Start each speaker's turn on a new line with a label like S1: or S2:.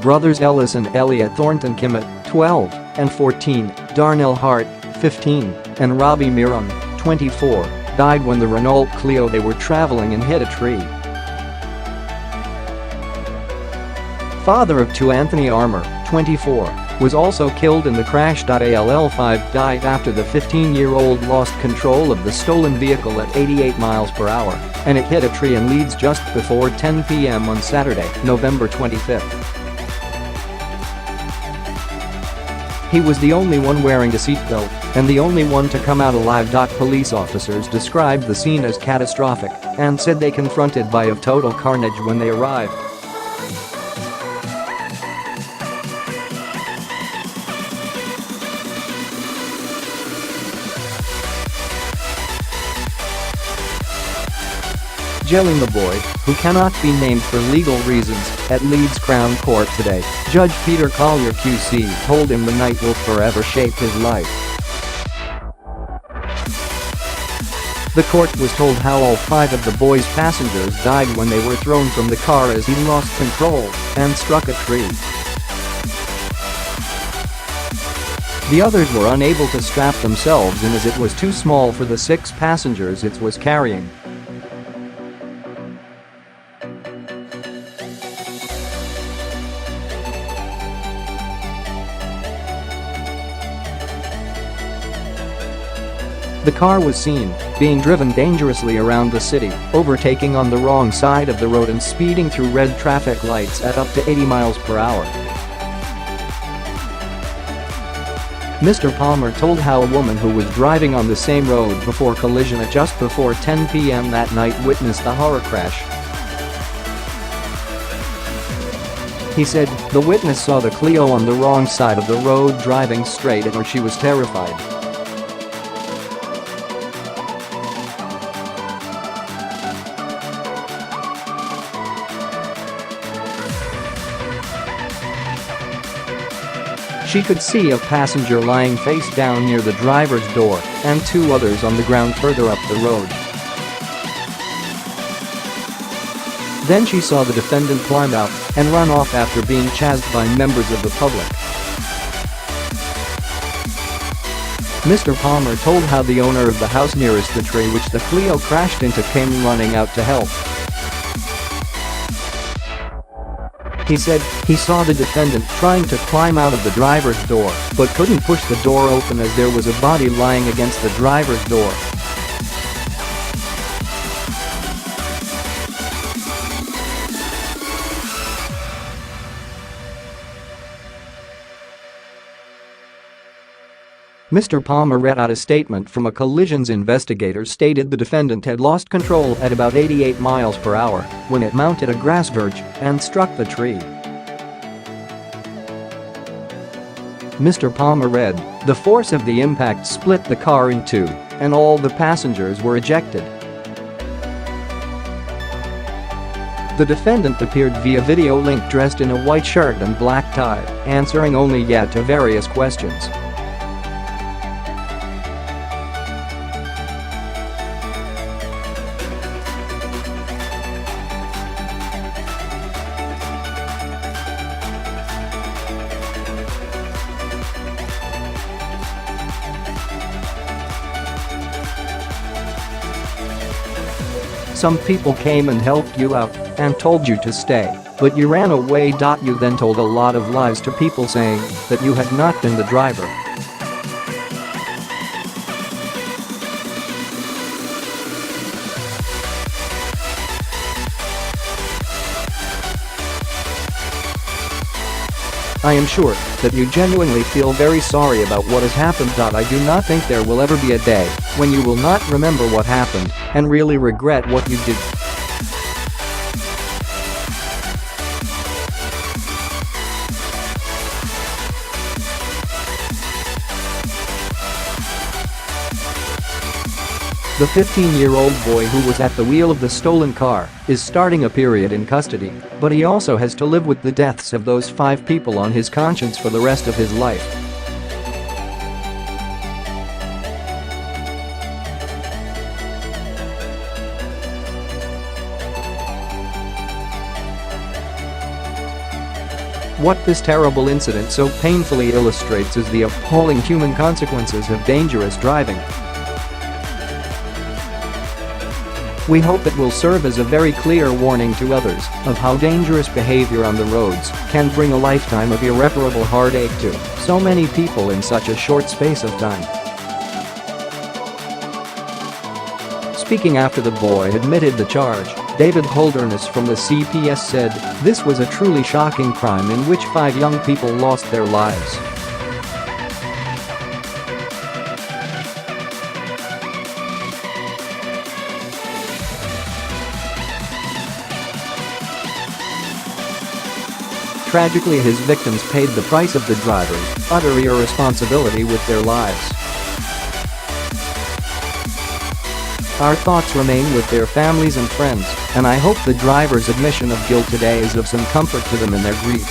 S1: brothers Ellis and Elliott Thornton-Kimmitt, 12, and 14, Darnell Harte, 15, and Robbie Meerun, 24, died when the Renault Clio they were traveling in hit a tree. Father of two Anthoney Armour, 24, was also killed in the crash.All. Died after the 15-year-old lost control of the stolen vehicle at 88 miles per hour, and it hit a tree in Leeds just before 10 p.m. on Saturday, November 25. He was the only one wearing a seatbelt and the only one to come out alive. Police officers described the scene as catastrophic and said they confronted by of total carnage when they arrived. Jailing the boy, who cannot be named for legal reasons, at Leeds Crown Court today, Judge Peter Collier QC told him the night will forever shape his life. The court was told how all 5 of the boy's passengers died when they were thrown from the car as he lost control and struck a tree. The others were unable to strap themselves in as it was too small for the 6 passengers it was carrying. The car was seen being driven dangerously around the city, overtaking on the wrong side of the road and speeding through red traffic lights at up to 80 miles per hour. Mr. Palmer told how a woman who was driving on the same road before collision at just before 10 p.m. that night witnessed the horror crash. He said, "The witness saw the Clio on the wrong side of the road driving straight at her. She was terrified. She could see a passenger lying face down near the driver's door and 2 others on the ground further up the road. Then she saw the defendant climb out and run off after being chased by members of the public." Mr. Palmer told how the owner of the house nearest the tree which the Clio crashed into came running out to help. He said he saw the defendant trying to climb out of the driver's door but couldn't push the door open as there was a body lying against the driver's door. Mr. Palmer read out a statement from a collisions investigator stated the defendant had lost control at about 88 miles per hour when it mounted a grass verge and struck the tree. Mr. Palmer read, "The force of the impact split the car in 2, and all the passengers were ejected." The defendant appeared via video link dressed in a white shirt and black tie, answering only "yeah" to various questions. "Some people came and helped you out and told you to stay, but you ran away. You then told a lot of lies to people saying that you had not been the driver." "I am sure that you genuinely feel very sorry about what has happened. I do not think there will ever be a day when you will not remember what happened and really regret what you did." The 15-year-old boy who was at the wheel of the stolen car is starting a period in custody, but he also has to live with the deaths of those 5 people on his conscience for the rest of his life. What this terrible incident so painfully illustrates is the appalling human consequences of dangerous driving. We hope it will serve as a very clear warning to others of how dangerous behavior on the roads can bring a lifetime of irreparable heartache to so many people in such a short space of time. Speaking after the boy admitted the charge, David Holderness from the CPS said, "This was a truly shocking crime in which 5 young people lost their lives. Tragically, his victims paid the price of the driver's utter irresponsibility with their lives. Our thoughts remain with their families and friends, and I hope the driver's admission of guilt today is of some comfort to them in their grief."